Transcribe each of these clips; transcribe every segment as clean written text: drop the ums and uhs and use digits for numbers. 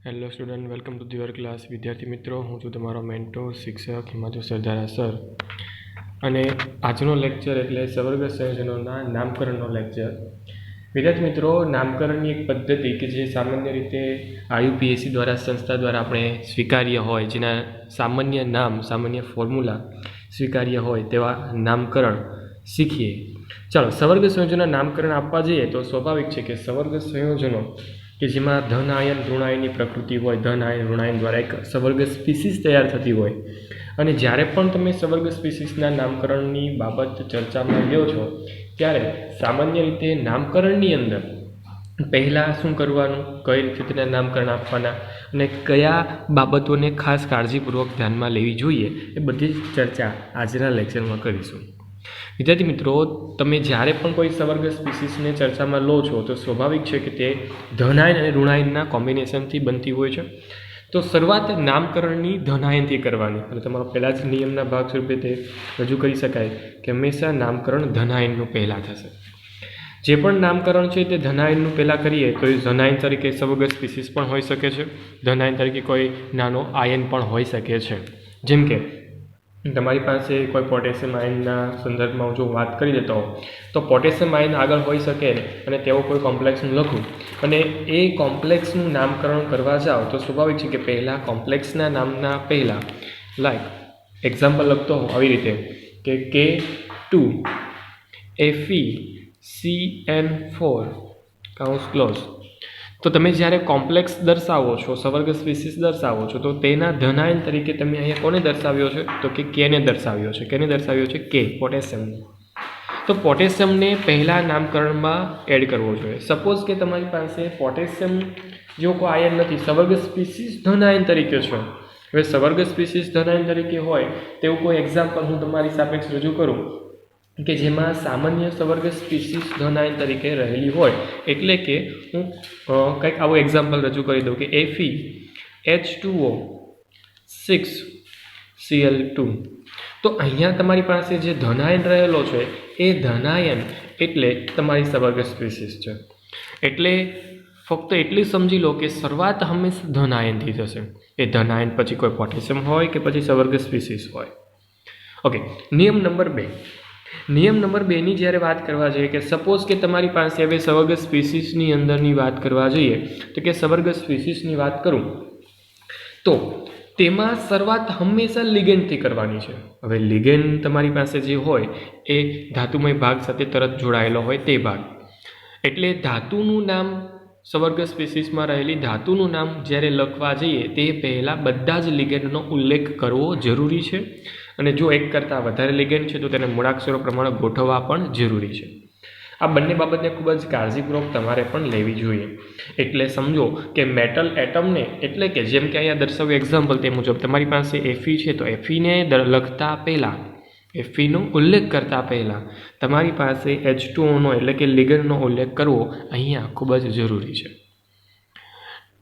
Hello student, welcome to your class. વિદ્યાર્થી મિત્રો, હું છું તમારો મેન્ટોર શિક્ષક હિમાંશુ સરદારા સર. અને આજનો લેક્ચર એટલે સવર્ગ સંયોજનોના નામકરણનો લેક્ચર. વિદ્યાર્થી મિત્રો, નામકરણની એક પદ્ધતિ કે જે સામાન્ય રીતે IUPAC દ્વારા સંસ્થા દ્વારા આપણે સ્વીકાર્ય હોય, જેના સામાન્ય નામ, સામાન્ય ફોર્મ્યુલા સ્વીકાર્ય હોય તેવા નામકરણ શીખીએ. ચાલો, સવર્ગ સંયોજનોના નામકરણ આપવા જઈએ તો સ્વાભાવિક છે કે સવર્ગ સંયોજનો કે જેમાં ધન આયન ઋણાયનની પ્રકૃતિ હોય, ધન આયન ઋણાયન દ્વારા એક સવર્ગ સ્પીસીસ તૈયાર થતી હોય. અને જ્યારે પણ તમે સવર્ગ સ્પીસીસના નામકરણની બાબત ચર્ચામાં લ્યો છો ત્યારે સામાન્ય રીતે નામકરણની અંદર પહેલાં શું કરવાનું, કઈ રીતે તેના નામકરણ આપવાના અને કયા બાબતોને ખાસ કાળજીપૂર્વક ધ્યાનમાં લેવી જોઈએ, એ બધી જ ચર્ચા આજના લેક્ચરમાં કરીશું. વિદ્યાર્થી મિત્રો, તમે જ્યારે પણ કોઈ સવર્ગ સ્પીસીસને ચર્ચામાં લો છો તો સ્વાભાવિક છે કે તે ધનાયન અને ઋણાયનના કોમ્બિનેશનથી બનતી હોય છે. તો શરૂઆત નામકરણની ધનાયનથી કરવાની, અને તમારો પહેલાં જ નિયમના ભાગ સ્વરૂપે તે રજૂ કરી શકાય કે હંમેશા નામકરણ ધનાયનનું પહેલાં થશે. જે પણ નામકરણ છે તે ધનાયનનું પહેલાં કરીએ તો એ ધનાયન તરીકે સવર્ગ સ્પીસીસ પણ હોઈ શકે છે, ધનાયન તરીકે કોઈ નાનો આયન પણ હોઈ શકે છે. જેમ કે તમારી પાસે કોઈ પોટેશિયમ આયનના સંદર્ભમાં જો વાત કરી દેતો હોઉં તો પોટેશિયમ આયન આગળ હોઈ શકે અને તેઓ કોઈ કોમ્પ્લેક્સનું લખું અને એ કોમ્પ્લેક્સનું નામકરણ કરવા જાઓ તો સ્વાભાવિક છે કે પહેલાં કોમ્પ્લેક્સના નામના પહેલાં લાઈક એક્ઝામ્પલ લખતો હોઉં આવી રીતે કે K2FeCN4 કાઉન્સ ક્લોઝ. તો તમે જ્યારે કોમ્પ્લેક્સ દર્શાવો છો, સવર્ગ સ્પીસીસ દર્શાવો છો, તો તેના ધનાયન તરીકે તમે અહીંયા કોને દર્શાવ્યો છે તો કે કેને દર્શાવ્યો છે. કેને દર્શાવ્યો છે? કે, પોટેશિયમને. તો પોટેશિયમને પહેલાં નામકરણમાં એડ કરવો જોઈએ. સપોઝ કે તમારી પાસે પોટેશિયમ જેવો કોઈ આયન નથી, સવર્ગ સ્પીસીસ ધનાયન તરીકે છે. હવે સવર્ગ સ્પીસીસ ધનાયન તરીકે હોય તેવું કોઈ એક્ઝામ્પલ હું તમારી સાપેક્ષ રજૂ કરું કે જેમાં સામાન્ય સવર્ગ સ્પીસીસ ધનાયન તરીકે રહેલી હોય, એટલે કે હું કંઈક આવું એક્ઝામ્પલ રજૂ કરી દઉં કે FeH2O 6Cl2. તો અહીંયા તમારી પાસે જે ધનાયન રહેલો છે એ ધનાયન એટલે તમારી સવર્ગ સ્પીસીસ છે. એટલે ફક્ત એટલી સમજી લો કે શરૂઆત હંમેશા ધનાયનથી થશે. એ ધનાયન પછી કોઈ પોટેશિયમ હોય કે પછી સવર્ગ સ્પીસીસ હોય. ઓકે, નિયમ નંબર 2. નિયમ નંબર 2ની જ્યારે વાત કરવા જઈએ કે સપોઝ કે તમારી પાસે હવે સવર્ગ સ્પીસીસની અંદરની વાત કરવા જઈએ તો કે સવર્ગ સ્પીસીસની વાત કરું તો તેમાં શરૂઆત હંમેશા લિગેન્ડથી કરવાની છે. હવે લિગેન્ડ તમારી પાસે જે હોય એ ધાતુમય ભાગ સાથે તરત જોડાયેલો હોય તે ભાગ. એટલે ધાતુનું નામ, સવર્ગ સ્પીસીસમાં રહેલી ધાતુનું નામ જ્યારે લખવા જઈએ તે પહેલાં બધા જ લિગેન્ડનો ઉલ્લેખ કરવો જરૂરી છે. અને જો એક કરતાં વધારે લિગેન્ડ છે તો તેને મૂળાક્ષરો પ્રમાણે ગોઠવવા પણ જરૂરી છે. આ બંને બાબતને ખૂબ જ કાળજીપૂર્વક તમારે પણ લેવી જોઈએ. એટલે સમજો કે મેટલ એટમને, એટલે કે જેમ કે અહીંયા દર્શાવ્યું એક્ઝામ્પલ તે મુજબ તમારી પાસે Fe છે તો Feને લખતા પહેલાં, Feનો ઉલ્લેખ કરતાં પહેલાં તમારી પાસે H2Oનો એટલે કે લિગેન્ડનો ઉલ્લેખ કરવો અહીંયા ખૂબ જ જરૂરી છે.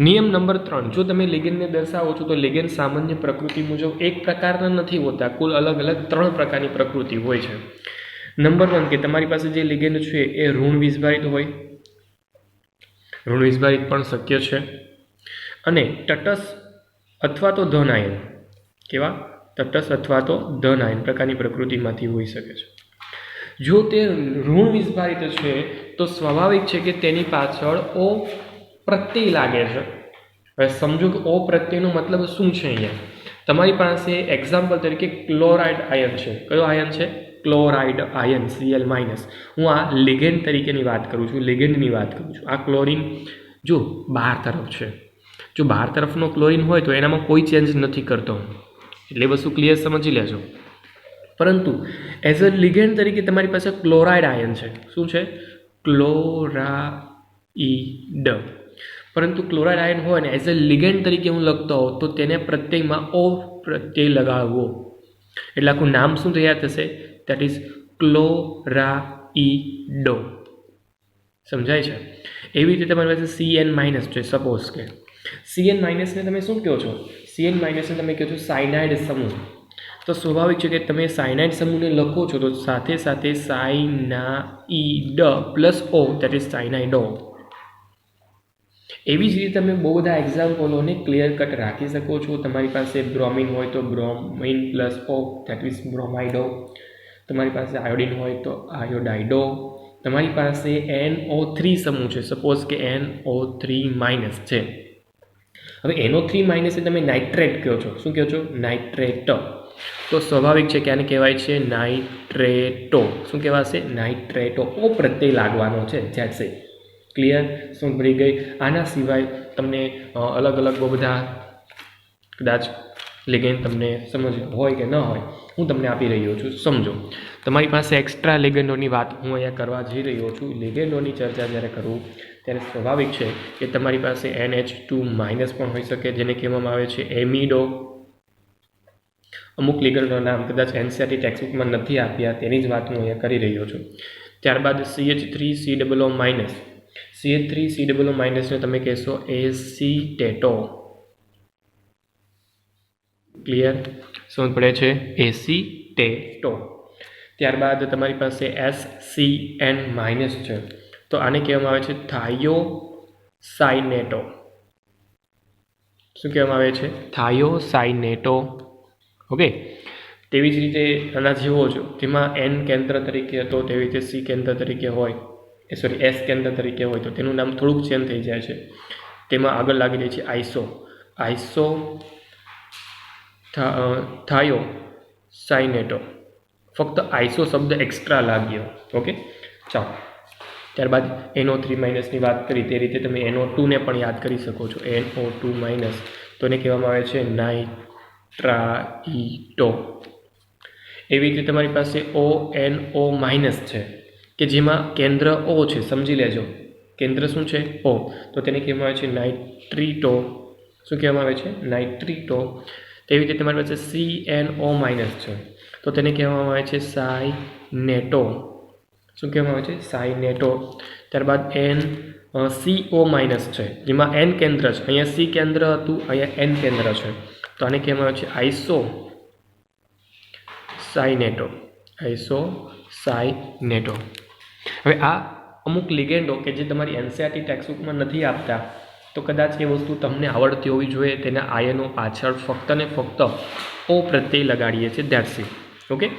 નિયમ નંબર 3. જો તમે લિગેન્ડને દર્શાવો છો તો લિગેન્ડ સામાન્ય પ્રકૃતિ મુજબ એક પ્રકારના નથી હોતા, કુલ અલગ અલગ 3 પ્રકારની પ્રકૃતિ હોય છે. નંબર 1 કે તમારી પાસે જે લિગેન્ડ છે એ ઋણ વીજભારિત હોય, ઋણ વીજભારિત પણ શક્ય છે, અને તટસ્થ અથવા તો ધન આયન, કેવા? તટસ્થ અથવા તો ધન આયન પ્રકારની પ્રકૃતિમાંથી હોઈ શકે છે. જો તે ઋણ વીજભારિત છે તો સ્વાભાવિક છે કે તેની પાછળ O પ્રત્યય લાગે છે. હવે સમજો કે O પ્રત્યયનો મતલબ શું છે? અહીંયા તમારી પાસે એક્ઝામ્પલ તરીકે ક્લોરાઇડ આયન છે. કયો આયન છે? Chloride ion Cl-. હું આ લિગેન્ડ તરીકેની વાત કરું છું, લિગેન્ડની વાત કરું છું. આ ક્લોરીન જો બહાર તરફ છે, જો બહાર તરફનો ક્લોરીન હોય તો એનામાં કોઈ ચેન્જ નથી કરતો, એટલે વસ્તુ ક્લિયર સમજી લેજો. પરંતુ એઝ અ લિગેન્ડ તરીકે તમારી પાસે ક્લોરાઇડ આયન છે. શું છે? ક્લોરાઇડ. પરંતુ ક્લોરાઇડ આયન હોય ને એઝ અ લિગેન્ડ તરીકે હું લખતો હોઉં તો તેને પ્રત્યયમાં O પ્રત્યય લગાવવો, એટલે આખું નામ શું તૈયાર થશે? That is ક્લોરાઇડો. સમજાય છે? એવી રીતે તમારી પાસે Cn- છે. સપોઝ કે Cn- ને તમે શું કહો છો? Cn- ને તમે કહો છો સાયનાઇડ સમૂહ. તો સ્વાભાવિક છે કે તમે સાયનાઇડ સમૂહને લખો છો તો સાથે સાથે cyanide plus O, that is સાયનાઇડો. એવી જ રીતે તમે બહુ બધા એક્ઝામ્પલોને ક્લિયર કટ રાખી શકો છો. તમારી પાસે બ્રોમિન હોય તો bromine plus O, that means બ્રોમાઇડો. તમારી પાસે આયોડિન હોય તો આયોડાઇડો. તમારી પાસે NO3 સમૂહ છે, સપોઝ કે NO3- છે. હવે NO3- એ તમે નાઇટ્રેટ કહો છો. શું કહો છો? નાઇટ્રેટ. તો સ્વાભાવિક છે કે આને કહેવાય છે નાઇટ્રેટો. શું કહેવાશે? નાઇટ્રેટો. ઓ પ્રત્યય લાગવાનો છે. That's it. ક્લિયર? શું ભરી ગઈ? આના સિવાય તમને અલગ અલગ બહુ બધા કદાચ લિગેન્ડ તમને સમજ હોય કે ન હોય, હું તમને આપી રહ્યો છું. સમજો, તમારી પાસે એક્સ્ટ્રા લિગેન્ડોની વાત હું અહીંયા કરવા જઈ રહ્યો છું. લિગેન્ડોની ચર્ચા જ્યારે કરું ત્યારે સ્વાભાવિક છે કે તમારી પાસે NH2- પણ હોઈ શકે, જેને કહેવામાં આવે છે એમિડો. અમુક લિગેન્ડોના નામ કદાચ NCERT ટેક્સ્ટબુકમાં નથી આપ્યા, તેની જ વાત હું અહીંયા કરી રહ્યો છું. ત્યારબાદ CH3COO-. CH3COO- ને તમે કહેશો એસિટેટો. ક્લિયર? શું પડે છે? એસિટેટો. ત્યારબાદ તમારી પાસે SCN- છે, તો આને કહેવામાં આવે છે થાયોસાઇનેટો. શું કહેવામાં આવે છે? થાયોસાઇનેટો. ઓકે. તેવી જ રીતે આના જેવો જ, તેમાં N કેન્દ્ર તરીકે હતો, તેવી રીતે C કેન્દ્ર તરીકે હોય, S કેન્દ્ર તરીકે હોય તો તેનું નામ થોડુંક ચેન્જ થઈ જાય છે. તેમાં આગળ લાગી જાય છે આઈસો થાયોસાઇનેટો. ફક્ત આઈસો શબ્દ એક્સ્ટ્રા લાગ્યો. ઓકે, ચાલો. ત્યારબાદ NO3- ની વાત કરી તે રીતે તમે NO2 ને પણ યાદ કરી શકો છો. NO2- તો એને કહેવામાં આવે છે નાઇટ્રાઇટો. એવી રીતે તમારી પાસે ONO- છે કે જેમાં કેન્દ્ર O છે. સમજી લેજો, કેન્દ્ર શું છે? O. તો તેને કહેવામાં આવે છે નાઇટ્રીટો. શું કહેવામાં આવે છે? નાઇટ્રીટો. તેવી રીતે તમારી પાસે CNO- છે, તો તેને કહેવામાં આવે છે સાઇનેટો. શું કહેવામાં આવે છે? સાઇનેટો. ત્યારબાદ NCO- છે, જેમાં N કેન્દ્ર છે. અહીંયા C કેન્દ્ર હતું, અહીંયા N કેન્દ્ર છે, તો આને કહેવામાં આવે છે આઇસોસાઇનેટો. આઇસોસાઇનેટો. હવે આ અમુક લિગેન્ડો કે જે તમારી NCERT ટેક્સ્ટબુકમાં નથી આપતા, તો કદાચ એ વસ્તુ તમને આવડતી હોવી જોઈએ. તેના આયનો પાછળ ફક્ત ને ફક્ત O પ્રત્યય લગાડીએ છીએ. That's it. ઓકે.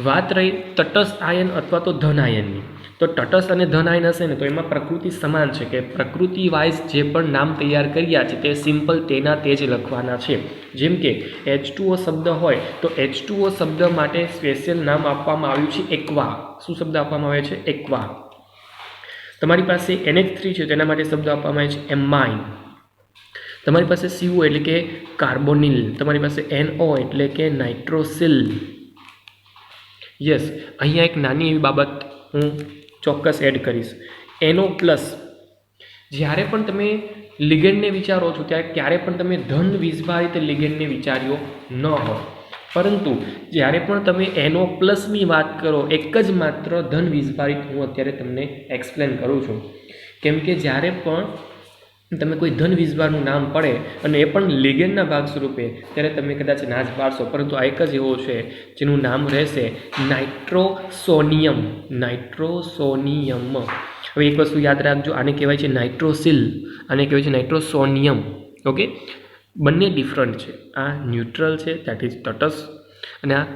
વાત રહી તટસ્થ આયન અથવા તો ધન આયનની. તો તટસ્થ અને ધન આયન હશે ને તો એમાં પ્રકૃતિ સમાન છે કે પ્રકૃતિ વાઇઝ જે પણ નામ તૈયાર કર્યા છે તે સિમ્પલ તેના તે જ લખવાના છે. જેમ કે H2O શબ્દ હોય તો H2O શબ્દ માટે સ્પેશિયલ નામ આપવામાં આવ્યું છે એક્વા. શું શબ્દ આપવામાં આવે છે? એક્વા. તમારી પાસે NH3 છે, તેના માટે શબ્દ આપવામાં આવે છે એમાઇન. તમારી પાસે CO એટલે કે કાર્બોનિલ. તમારી પાસે NO એટલે કે નાઇટ્રોસિલ. યસ, અહીંયા એક નાની એવી બાબત હું ચોક્કસ એડ કરીશ. NO+. જ્યારે પણ તમે લિગેન્ડને વિચારો છો ત્યારે ક્યારે પણ તમે ધન વીજભારિત લિગેન્ડને વિચાર્યો ન હોય, પરંતુ જ્યારે પણ તમે NO+ની વાત કરો, એક જ માત્ર ધન વીજભારિત હું અત્યારે તમને એક્સપ્લેન કરું છું. કેમ કે જ્યારે પણ તમે કોઈ ધન વીજભારનું નામ પડે અને એ પણ લિગેન્ડના ભાગ સ્વરૂપે, ત્યારે તમે કદાચ ના જ પાડશો. પરંતુ આ એક જ એવો છે જેનું નામ રહેશે નાઇટ્રોસોનિયમ. નાઇટ્રોસોનિયમ. હવે એક વસ્તુ યાદ રાખજો, આને કહેવાય છે નાઇટ્રોસિલ, આને કહેવાય છે નાઇટ્રોસોનિયમ. ઓકે, બંને ડિફરન્ટ છે. આ ન્યુટ્રલ છે, દેટ ઇઝ તટસ્થ, અને આ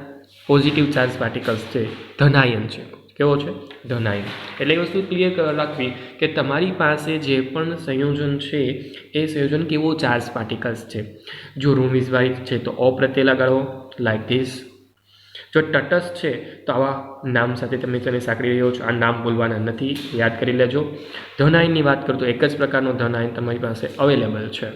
પોઝિટિવ ચાર્જ પાર્ટિકલ્સ છે, ધનાયન છે. કેવો છે? ધનાયન. એટલે એ વસ્તુ ક્લિયર રાખવી કે તમારી પાસે જે પણ સંયોજન છે એ સંયોજન કેવો ચાર્જ પાર્ટિકલ્સ છે. જો ઋણ વીજભારિત છે તો O પ્રત્યય લગાડો, લાઈક ધીસ. જો તટસ્થ છે તો આવા નામ સાથે તમે તેને સાંકળી રહ્યો છો. આ નામ બોલવાના નથી, યાદ કરી લેજો. ધનાયનની વાત કરું તો એક જ પ્રકારનો ધનાયન તમારી પાસે અવેલેબલ છે.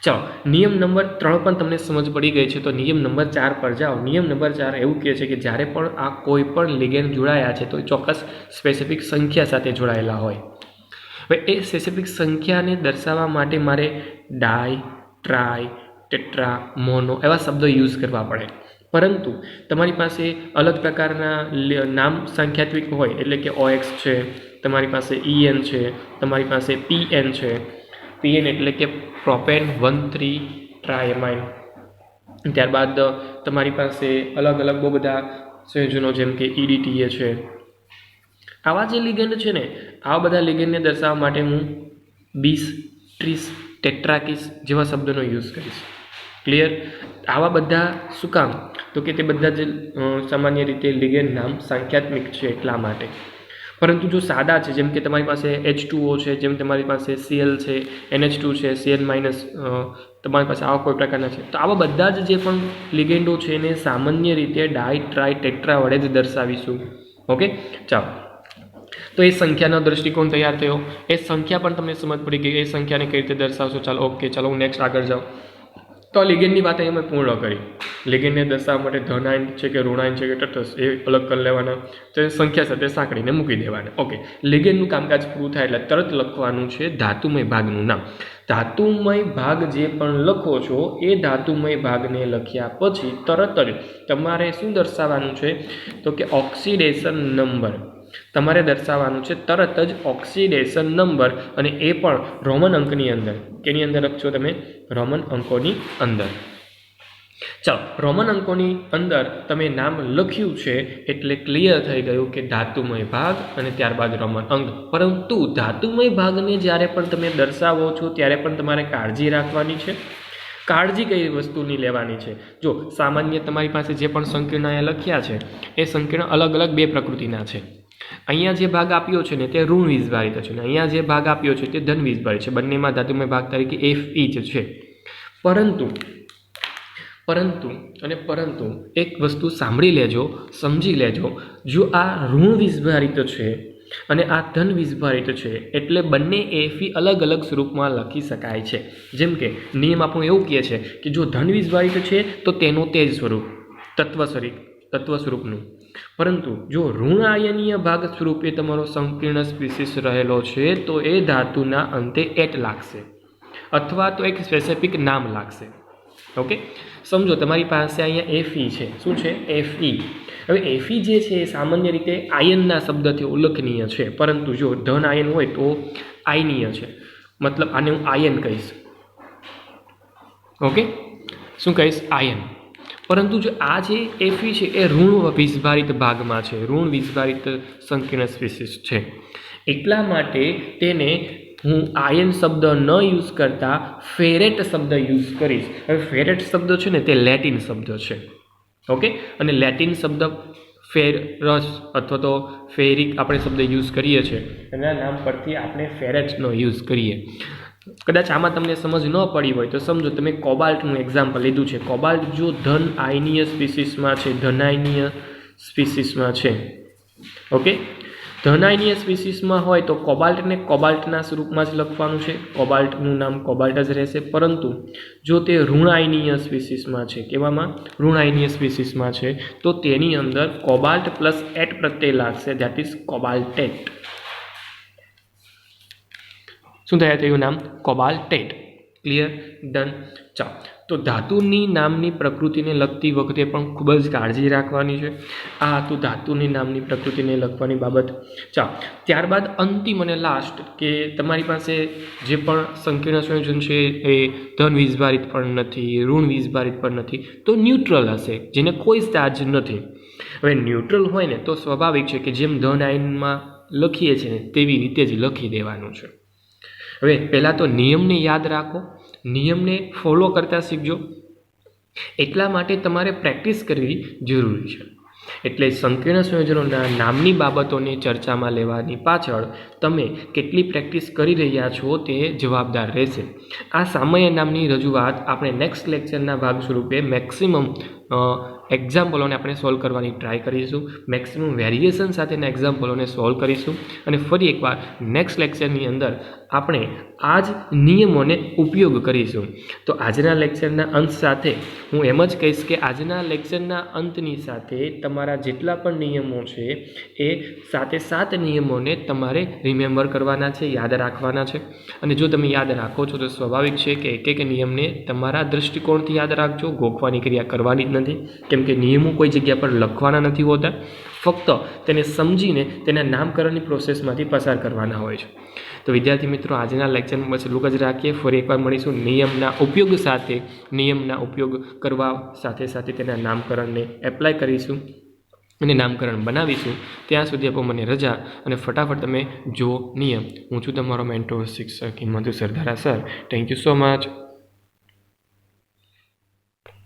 ચાલો, નિયમ નંબર 3 પણ તમને સમજ પડી ગઈ છે, તો નિયમ નંબર 4 પર જાઓ. નિયમ નંબર 4 એવું કહે છે કે જ્યારે પણ આ કોઈ પણ લિગેન્ડ જોડાયા છે તો ચોક્કસ સ્પેસિફિક સંખ્યા સાથે જોડાયેલા હોય. હવે એ સ્પેસિફિક સંખ્યાને દર્શાવવા માટે મારે ડાય, ટ્રાય, ટેટ્રા, મોનો એવા શબ્દો યુઝ કરવા પડે. પરંતુ તમારી પાસે અલગ પ્રકારના નામ સંખ્યાત્મક હોય, એટલે કે OX છે, તમારી પાસે EN છે, તમારી પાસે PN છે. PN એટલે કે પ્રોપેન 1,3-ટ્રાયમાઇન. ત્યારબાદ તમારી પાસે અલગ અલગ બહુ બધા સંયોજનો જેમ કે EDTA છે. આવા જે લિગેન્ડ છે ને, આવા બધા લિગેન્ડને દર્શાવવા માટે હું બીસ, ટ્રીસ, ટેટ્રાકીસ જેવા શબ્દોનો યુઝ કરીશ. ક્લિયર? આવા બધા શું કામ? તો કે તે બધા જ સામાન્ય રીતે લિગેન્ડ નામ સંખ્યાત્મક છે એટલા માટે. પરંતુ જો સાદા છે, જેમ કે તમારી પાસે H2O છે, જેમ તમારી પાસે Cl છે, NH2 છે, Cl માઇનસ, તમારી પાસે આવા કોઈ પ્રકારના છે, તો આવા બધા જ જે પણ લિગેન્ડો છે એને સામાન્ય રીતે ડાય, ટ્રાય, ટેટ્રા વડે જ દર્શાવીશું. ઓકે, ચાલો. તો એ સંખ્યાનો દૃષ્ટિકોણ તૈયાર થયો. એ સંખ્યા પણ તમને સમજ પડી ગઈ, એ સંખ્યાને કઈ રીતે દર્શાવશો. ચાલો, ઓકે, ચાલો હું નેક્સ્ટ આગળ જાઉં. તો લિગેન્ડની વાત અહીં અમે પૂર્ણ કરી. લિગેન્ડને દર્શાવવા માટે ધનાયન છે કે ઋણાયન છે કે તટસ્થ એ અલગ કરી લેવાના, તો સંખ્યા સાથે સાંકળીને મૂકી દેવાના. ઓકે, લિગેન્ડનું કામકાજ પૂરું થાય એટલે તરત લખવાનું છે ધાતુમય ભાગનું નામ. ધાતુમય ભાગ જે પણ લખો છો એ ધાતુમય ભાગને લખ્યા પછી તરત જ તમારે શું દર્શાવવાનું છે? તો કે ઓક્સિડેશન નંબર તમારે દર્શાવવાનું છે. તરત જ ઓક્સિડેશન નંબર, અને એ પણ રોમન અંકની અંદર. કેની અંદર લખશો તમે? રોમન અંકોની અંદર. ચાલો, રોમન અંકોની અંદર તમે નામ લખ્યું છે એટલે ક્લિયર થઈ ગયું કે ધાતુમય ભાગ અને ત્યારબાદ રોમન અંક. પરંતુ ધાતુમય ભાગને જ્યારે પણ તમે દર્શાવો છો ત્યારે પણ તમારે કાળજી રાખવાની છે. કાળજી કઈ વસ્તુની લેવાની છે? જો સામાન્ય તમારી પાસે જે પણ સંકીર્ણ લખ્યા છે એ સંકીર્ણ અલગ અલગ બે પ્રકૃતિના છે. અહીંયા જે ભાગ આપ્યો છે ને તે ઋણ વીજભારિત છે, ને અહીંયા જે ભાગ આપ્યો છે તે ધન વીજભારિત છે. બંનેમાં ધાતુમય ભાગ તરીકે Fe જ છે. પરંતુ એક વસ્તુ સાંભળી લેજો, સમજી લેજો. જો આ ઋણ વીજભારિત છે અને આ ધન વીજભારિત છે એટલે બંને Fe અલગ અલગ સ્વરૂપમાં લખી શકાય છે. જેમ કે નિયમ આપણું એવું કહે છે કે જો ધન વીજભારિત છે તો તેનો તેજ સ્વરૂપ તત્વ સ્વરૂપનું, પરંતુ જો ઋણ આયનીય ભાગ સ્વરૂપે તમારો સંકીર્ણ સ્પીસીસ રહેલો છે તો એ ધાતુના અંતે એટ લાગશે અથવા તો એક સ્પેસિફિક નામ લાગશે. ઓકે, સમજો તમારી પાસે અહીંયા Fe છે. શું છે? Fe. હવે Fe જે છે એ સામાન્ય રીતે આયનના શબ્દથી ઉલ્લેખનીય છે, પરંતુ જો ધન આયન હોય તો આયનીય છે. મતલબ આને હું આયન કહીશ. ઓકે, શું કહીશ? આયન. પરંતુ જો આ જે Fe છે એ ઋણ વીજભારિત ભાગમાં છે, ઋણ વીજભારિત સંકીર્ણ સ્પીસીસ છે. એટલા માટે તેને હું આયન શબ્દ ન યુઝ કરતા ફેરેટ શબ્દ યુઝ કરીશ. હવે ફેરેટ શબ્દ છે ને તે લેટિન શબ્દ છે. ઓકે, અને લેટિન શબ્દ ફેરસ અથવા તો ફેરિક આપણે શબ્દ યુઝ કરીએ છીએ, એના નામ પરથી આપણે ફેરેટનો યુઝ કરીએ. કદાચ આમાં તમને સમજ ન પડી હોય તો સમજો, તમે કોબાલ્ટનું એક્ઝામ્પલ લીધું છે. કોબાલ્ટ જો ધન આયનીય સ્પીસીસમાં છે, ધનાયનીય સ્પીસીસમાં છે. ઓકે, ધનાયનીય સ્પીસીસમાં હોય તો કોબાલ્ટને કોબાલ્ટના સ્વરૂપમાં જ લખવાનું છે. કોબાલ્ટનું નામ કોબાલ્ટ જ રહેશે. પરંતુ જો તે ઋણાયનીય સ્પીસીસમાં છે, કેવામાં? ઋણાયનીય સ્પીસીસમાં છે, તો તેની અંદર કોબાલ્ટ પ્લસ એટ પ્રત્યય લાગશે, ધેટ ઇઝ કોબાલ્ટેટ. શું થયું નામ? કોબાલ્ટેટ. ક્લિયર? ડન. ચાલો, તો ધાતુની નામની પ્રકૃતિને લખતી વખતે પણ ખૂબ જ કાળજી રાખવાની છે. આ હતું ધાતુની નામની પ્રકૃતિને લખવાની બાબત. ચાલો, ત્યારબાદ અંતિમ અને લાસ્ટ કે તમારી પાસે જે પણ સંકીર્ણ સંયોજન છે એ ધન વીજભારિત પણ નથી, ઋણ વીજભારિત પણ નથી, તો ન્યુટ્રલ હશે, જેને કોઈ ચાર્જ નથી. હવે ન્યુટ્રલ હોય ને તો સ્વાભાવિક છે કે જેમ ધન આયનમાં લખીએ છીએ ને તેવી રીતે જ લખી દેવાનું છે. હવે પહેલાં તો નિયમને યાદ રાખો, નિયમને ફોલો કરતા શીખજો. એટલા માટે તમારે પ્રેક્ટિસ કરવી જરૂરી છે. એટલે સંકીર્ણ સંયોજનોના નામની બાબતોને ચર્ચામાં લેવાની પાછળ તમે કેટલી પ્રેક્ટિસ કરી રહ્યા છો તે જવાબદાર રહેશે. આ સામાન્ય નામની રજૂઆત આપણે નેક્સ્ટ લેક્ચરના ભાગ સ્વરૂપે મેક્સિમમ એક્ઝામ્પલોને આપણે સોલ્વ કરવાની ટ્રાય કરીશું. મેક્સિમમ વેરિએશન સાથેના એક્ઝામ્પલોને સોલ્વ કરીશું. અને ફરી એકવાર નેક્સ્ટ લેક્ચરની અંદર આપણે આ જ નિયમોને ઉપયોગ કરીશું. તો આજના લેક્ચરના અંત સાથે હું એમ જ કહીશ કે આજના લેક્ચરના અંતની સાથે તમારા જેટલા પણ નિયમો છે એ 7 નિયમોને તમારે રિમેમ્બર કરવાના છે, યાદ રાખવાના છે. અને જો તમે યાદ રાખો છો તો સ્વાભાવિક છે કે એક એક નિયમને તમારા દૃષ્ટિકોણથી યાદ રાખજો, ગોખવાની ક્રિયા કરવાની જ નથી. કેમ કે નિયમો કોઈ જગ્યા પર લખવાના નથી હોતા, ફક્ત તેને સમજીને તેના નામકરણની પ્રોસેસમાંથી પસાર કરવાના હોય છે. તો વિદ્યાર્થી મિત્રો, આજના લેક્ચરમાં બસ એટલું જ રાખીએ. ફરી એકવાર મળીશું નિયમના ઉપયોગ સાથે. નિયમના ઉપયોગ કરવા સાથે સાથે તેના નામકરણને એપ્લાય કરીશું. અને નામકરણ બનાવીશું. ત્યાં સુધી આપો મને રજા અને ફટાફટ તમે જો નિયમ. હું છું તમારો મેન્ટોર શિક્ષક Himanshu Sardara sir. Thank you so much.